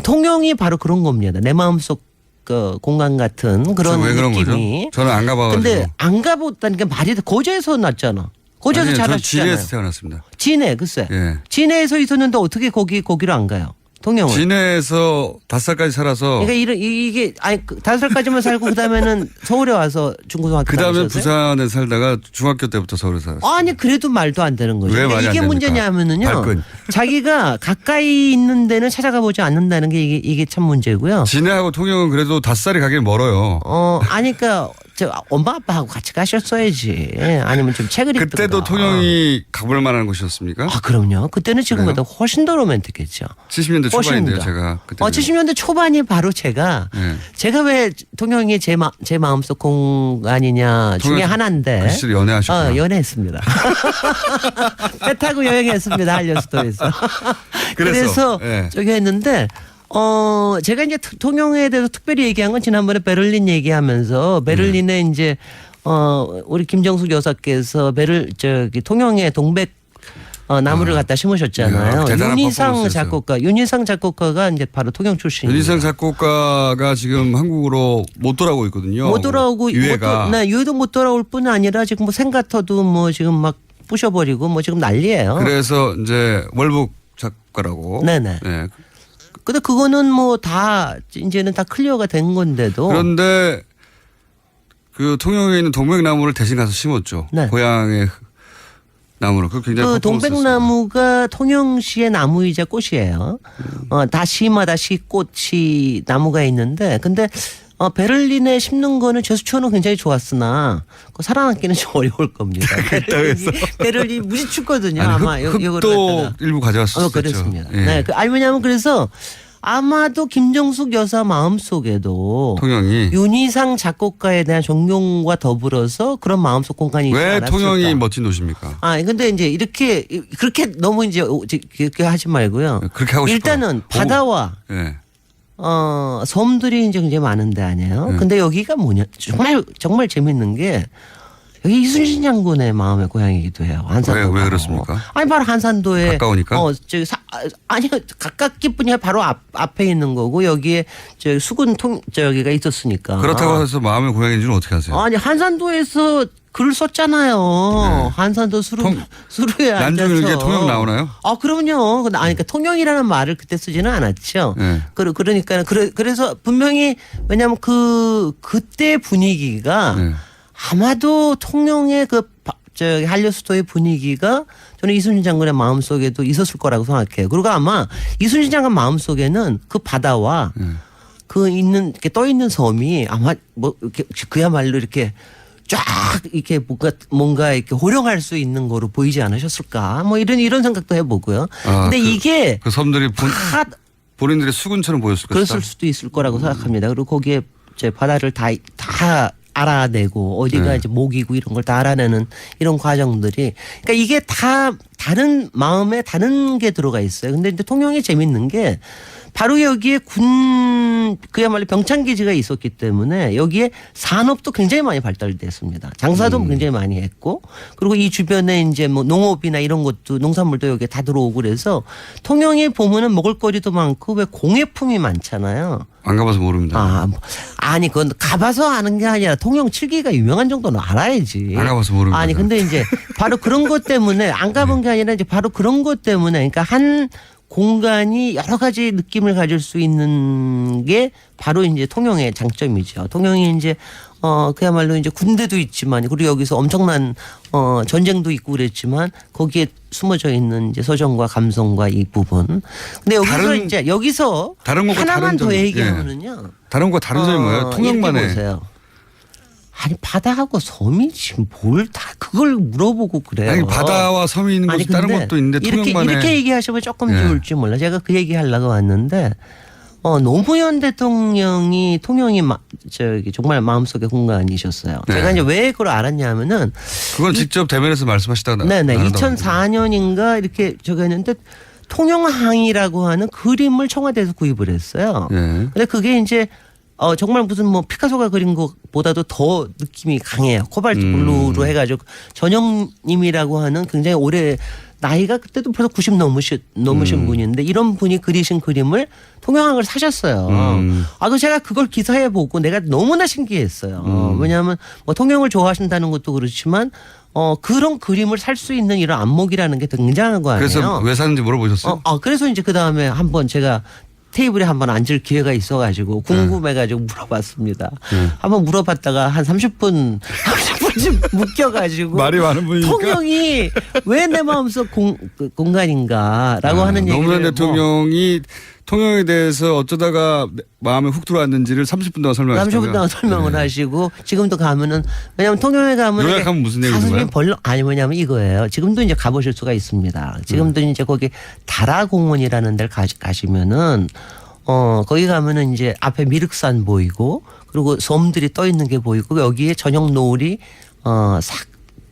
통영이 바로 그런 겁니다. 내 마음속 그 공간 같은 그런 왜 그런 느낌이. 거죠? 저는 안 가봐가지고. 근데 안 가봤다는 게 말이 돼. 고제에서 났잖아. 고제에서 자라셨잖아요. 진해에서 태어났습니다. 진해 글쎄. 예. 진해에서 있었는데 어떻게 거기로 안 가요? 통영을. 진해에서 5살까지 살아서. 그러니까 이게 아니 5살까지만 살고 그다음에는 서울에 와서 중고등학교. 그다음에 부산에 살다가 중학교 때부터 서울에 살았어요. 아니 그래도 말도 안 되는 거죠. 왜 말이 이게 안 됩니까? 문제냐면은요. 발끈. 자기가 가까이 있는 데는 찾아가 보지 않는다는 게 이게 참 문제고요. 진해하고 통영은 그래도 5살이 가긴 멀어요. 아니 그러니까 저 엄마 아빠하고 같이 가셨어야지. 아니면 좀 책을 읽든가. 그때도 통영이 가볼 만한 곳이었습니까? 아 그럼요. 그때는 지금보다 훨씬 더 로맨틱했죠. 70년대 초반인데요, 훨씬 더. 제가. 그때 70년대 초반이 바로 제가 왜 통영이 제 마음속 공간이냐 중에 하나인데. 그 시절 연애하셨구나. 연애했습니다. 배 타고 여행했습니다. 한려수도에서. 그래서 예. 저기 했는데 제가 이제 통영에 대해서 특별히 얘기한 건 지난번에 베를린 얘기하면서 베를린에 이제 우리 김정숙 여사께서 통영에 동백 나무를 갖다 심으셨잖아요. 윤희상 작곡가가 이제 바로 통영 출신이에요. 윤희상 작곡가가 지금 한국으로 못 돌아오고 있거든요. 못 돌아오고 유해가. 유해도 못 돌아올 뿐 아니라 지금 뭐 생가터도 뭐 지금 막 부셔버리고 뭐 지금 난리예요. 그래서 이제 월북 작가라고. 네네. 네. 근데 그거는 뭐 다 이제는 다 클리어가 된 건데도. 그런데 그 통영에 있는 동백나무를 대신 가서 심었죠. 네. 고향의 나무를. 그 굉장히 그 동백나무가 통영시의 나무이자 꽃이에요. 다 시마다 시꽃이 나무가 있는데 근데 베를린에 심는 거는 제수처는 굉장히 좋았으나 살아남기는 좀 어려울 겁니다. 베를린 무지 춥거든요. 아마 흙도 일부 가져왔었죠. 그렇습니다. 예. 네, 왜냐하면 그래서 아마도 김정숙 여사 마음속에도 통영이 윤희상 작곡가에 대한 존경과 더불어서 그런 마음속 공간이 있지 왜 않았을까. 통영이 멋진 도시입니까? 근데 이제 그렇게 너무 이제 그렇게 하지 말고요. 그렇게 하고 싶어요. 일단은 바다와 네. 섬들이 이제 굉장히 많은데 아니에요. 근데 여기가 뭐냐 정말 재밌는 게 여기 이순신 장군의 마음의 고향이기도 해요. 한산도. 왜 그렇습니까? 아니 바로 한산도에 가까우니까. 아니 가깝기뿐이야 바로 앞에 있는 거고 여기에 수군 저기가 있었으니까. 그렇다고 해서 마음의 고향인지는 어떻게 아세요? 아니 한산도에서 글을 썼잖아요. 네. 한산도 수루에 앉아서. 난중일기에 통영 나오나요? 그럼요. 그러니까 통영이라는 말을 그때 쓰지는 않았죠. 네. 그러니까 그래서 분명히 왜냐하면 그때 분위기가 아마도 통영의 한려수도의 분위기가 저는 이순신 장군의 마음속에도 있었을 거라고 생각해요. 그리고 아마 이순신 장군 마음속에는 그 바다와 이렇게 떠 있는 섬이 아마 뭐 이렇게 그야말로 이렇게 쫙 이렇게 뭔가 이렇게 호령할 수 있는 거로 보이지 않으셨을까? 뭐 이런 생각도 해보고요. 근데 이게 그 섬들이 본인들의 수군처럼 보였을 것이다. 그랬을 수도 있을 거라고 생각합니다. 그리고 거기에 바다를 다 알아내고 어디가 이제 목이고 이런 걸 다 알아내는 이런 과정들이 그러니까 이게 다 다른 마음에 다른 게 들어가 있어요. 근데 이제 통영이 재밌는 게 바로 여기에 그야말로 병창기지가 있었기 때문에 여기에 산업도 굉장히 많이 발달됐습니다. 장사도 굉장히 많이 했고 그리고 이 주변에 이제 뭐 농업이나 이런 것도 농산물도 여기에 다 들어오고 그래서 통영에 보면은 먹을거리도 많고 왜 공예품이 많잖아요. 안 가봐서 모릅니다. 아니 그건 가봐서 아는 게 아니라 통영 칠기가 유명한 정도는 알아야지. 안 가봐서 모릅니다. 아니 근데 이제 바로 그런 것 때문에 안 가본 게 아니라 이제 바로 그런 것 때문에 그러니까 한 공간이 여러 가지 느낌을 가질 수 있는 게 바로 이제 통영의 장점이죠. 통영이 이제 그야말로 이제 군대도 있지만 그리고 여기서 엄청난 전쟁도 있고 그랬지만 거기에 숨어져 있는 이제 서정과 감성과 이 부분. 근데 여기서 이제 여기서 다른 하나만 더 얘기하면은요. 다른 거 다른 점이 뭐예요? 통영만의. 보세요. 아니 바다하고 섬이 지금 뭘 다 그걸 물어보고 그래요. 아니 바다와 섬이 있는 곳이 다른 것도 있는데 통영만의. 이렇게 얘기하시면 조금 좋을지 몰라. 제가 그 얘기 하려고 왔는데 노무현 대통령이 통영이 정말 마음속의 공간이셨어요. 네. 제가 이제 왜 그걸 알았냐면은 그건 직접 대면에서 말씀하시다가 네네 2004년인가 이렇게 저기 했는데 통영항이라고 하는 그림을 청와대에서 구입을 했어요. 네. 근데 그게 이제 정말 무슨 뭐 피카소가 그린 것보다도 더 느낌이 강해요. 코발트 블루로 해가지고 전영님이라고 하는 굉장히 오래 나이가 그때도 벌써 90 넘으신 분인데 이런 분이 그리신 그림을 통영항을 사셨어요. 그 제가 그걸 기사에 보고 내가 너무나 신기했어요. 왜냐하면 뭐 통영을 좋아하신다는 것도 그렇지만 그런 그림을 살 수 있는 이런 안목이라는 게 굉장한 거 아니에요. 그래서 왜 사는지 물어보셨어요? 그래서 이제 그 다음에 한번 제가 테이블에 한번 앉을 기회가 있어가지고 궁금해가지고 물어봤습니다. 한번 물어봤다가 한 30분쯤 묶여가지고 말이 많은 분이니까 통영이 왜 내 마음속 공간인가라고 하는 얘기를 노무현 대통령이 통영에 대해서 어쩌다가 마음에 훅 들어왔는지를 30분 동안 설명하셨다고요? 30분 동안 설명을 하시고 지금도 가면은 왜냐하면 통영에 가면 요약하면 무슨 얘기인가요? 가슴이 벌렁 아니 뭐냐면 이거예요. 지금도 이제 가보실 수가 있습니다. 지금도 이제 거기 다라공원이라는 데를 가시면은 거기 가면은 이제 앞에 미륵산 보이고 그리고 섬들이 떠 있는 게 보이고 여기에 저녁 노을이 싹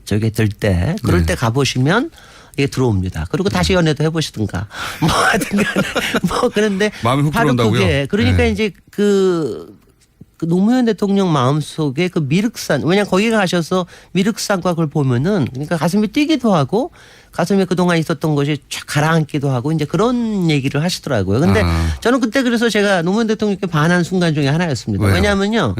저기 들 때 그럴 때 가보시면 이게 들어옵니다. 그리고 다시 연애도 해보시든가 뭐 하든가 뭐 그런데 마음이 훅 바로 들어온다고요? 그게 그러니까 이제 그 노무현 대통령 마음속에 그 미륵산 왜냐면 거기 가셔서 미륵산과 그걸 보면은 그러니까 가슴이 뛰기도 하고 가슴에 그동안 있었던 것이 쫙 가라앉기도 하고 이제 그런 얘기를 하시더라고요. 근데 저는 그때 그래서 제가 노무현 대통령께 반한 순간 중에 하나였습니다. 왜요? 왜냐하면요.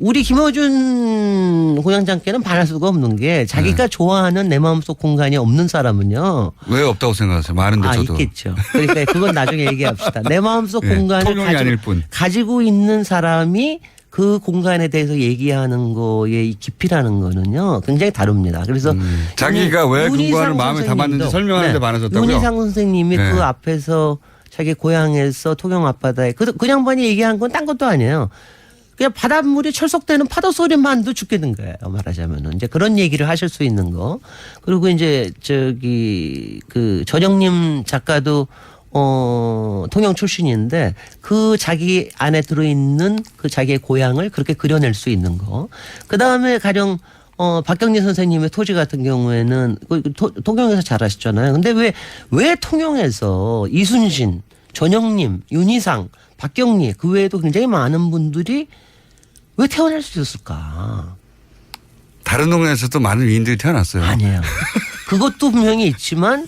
우리 김어준 공장장께는 반할 수가 없는 게 자기가 좋아하는 내 마음속 공간이 없는 사람은요. 왜 없다고 생각하세요? 많은데 저도. 있겠죠. 그러니까 그건 나중에 얘기합시다. 내 마음속 공간을 통영이 아닐 뿐. 가지고 있는 사람이 그 공간에 대해서 얘기하는 거의 깊이라는 거는요 굉장히 다릅니다. 그래서 자기가 왜 그 공간을 마음에 담았는지 설명하는데 많아졌다고요? 윤희상 선생님이 그 앞에서 자기 고향에서 통영 앞바다에 그 양반이 얘기한 건 딴 것도 아니에요. 그냥 바닷물이 철썩되는 파도 소리만도 죽겠는 거예요. 말하자면은 이제 그런 얘기를 하실 수 있는 거. 그리고 이제 그 전영님 작가도 통영 출신인데 그 자기 안에 들어있는 그 자기의 고향을 그렇게 그려낼 수 있는 거. 그 다음에 가령 박경리 선생님의 토지 같은 경우에는 통영에서 잘하셨잖아요. 근데 왜 통영에서 이순신, 전영님, 윤희상, 박경리 그 외에도 굉장히 많은 분들이 왜 태어날 수 있었을까? 다른 동네에서도 많은 위인들이 태어났어요. 아니에요. 그것도 분명히 있지만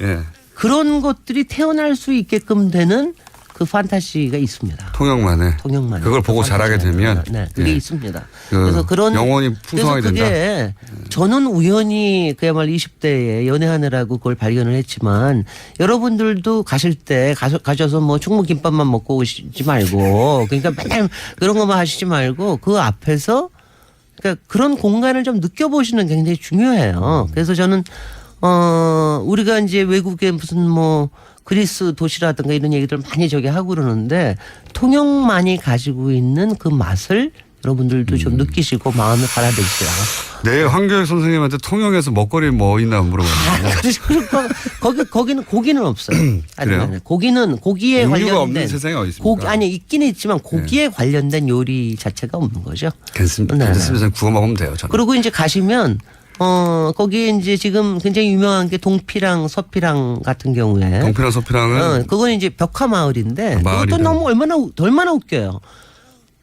그런 것들이 태어날 수 있게끔 되는 그 판타지가 있습니다. 통영만에. 그걸 보고 자라게 되면. 네, 그게 있습니다. 그래서 그런 영혼이 풍성하게 된다. 그게 저는 우연히 그야말로 20대에 연애하느라고 그걸 발견을 했지만 여러분들도 가실 때 가셔서 뭐 충무김밥만 먹고 오시지 말고 그러니까 맨날 그런 것만 하시지 말고 그 앞에서 그러니까 그런 공간을 좀 느껴보시는 게 굉장히 중요해요. 그래서 저는 우리가 이제 외국에 무슨 뭐 그리스 도시라든가 이런 얘기들 많이 저기 하고 그러는데 통영만이 가지고 있는 그 맛을 여러분들도 좀 느끼시고 마음에 받아들이시라. 네, 황교익 선생님한테 통영에서 먹거리 뭐 있나 물어봤는데. 거기는 고기는 없어요. 그래요? 고기는 고기에 관련된 없는 세상에 어디 있습니까? 있긴 있지만 고기에 관련된 요리 자체가 없는 거죠. 괜찮습니다. 구워 먹으면 돼요. 저는. 그리고 이제 가시면 거기에 이제 지금 굉장히 유명한 게 동피랑 서피랑 같은 경우에. 동피랑 서피랑은 그건 이제 벽화 마을인데 그것도 너무 얼마나 웃겨요.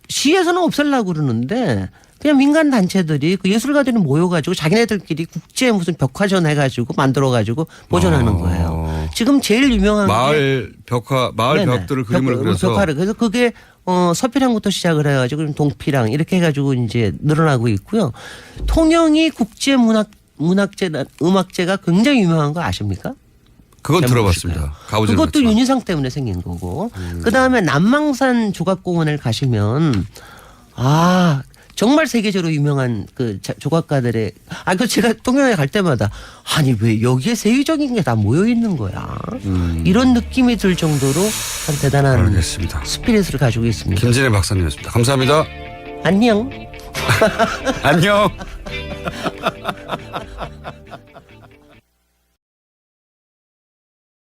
시에서는 없애려고 그러는데 그냥 민간 단체들이 그 예술가들이 모여가지고 자기네들끼리 국제 무슨 벽화전 해가지고 만들어가지고 보존하는 거예요. 지금 제일 유명한 마을 벽화, 마을 벽들을 그림을 그려서. 벽화를. 그래서 그게 서피랑부터 시작을 해가지고 동피랑 이렇게 해가지고 이제 늘어나고 있고요. 통영이 국제 음악제가 굉장히 유명한 거 아십니까? 그건 들어봤습니다. 가보지 그것도 윤희상 때문에 생긴 거고. 그 다음에 남망산 조각공원을 가시면 정말 세계적으로 유명한 그 조각가들의 그 제가 통영에 갈 때마다 아니 왜 여기에 세계적인 게 다 모여 있는 거야. 이런 느낌이 들 정도로 참 대단한 알겠습니다. 스피릿을 가지고 있습니다. 김진애 박사님이었습니다. 감사합니다. 안녕. 안녕.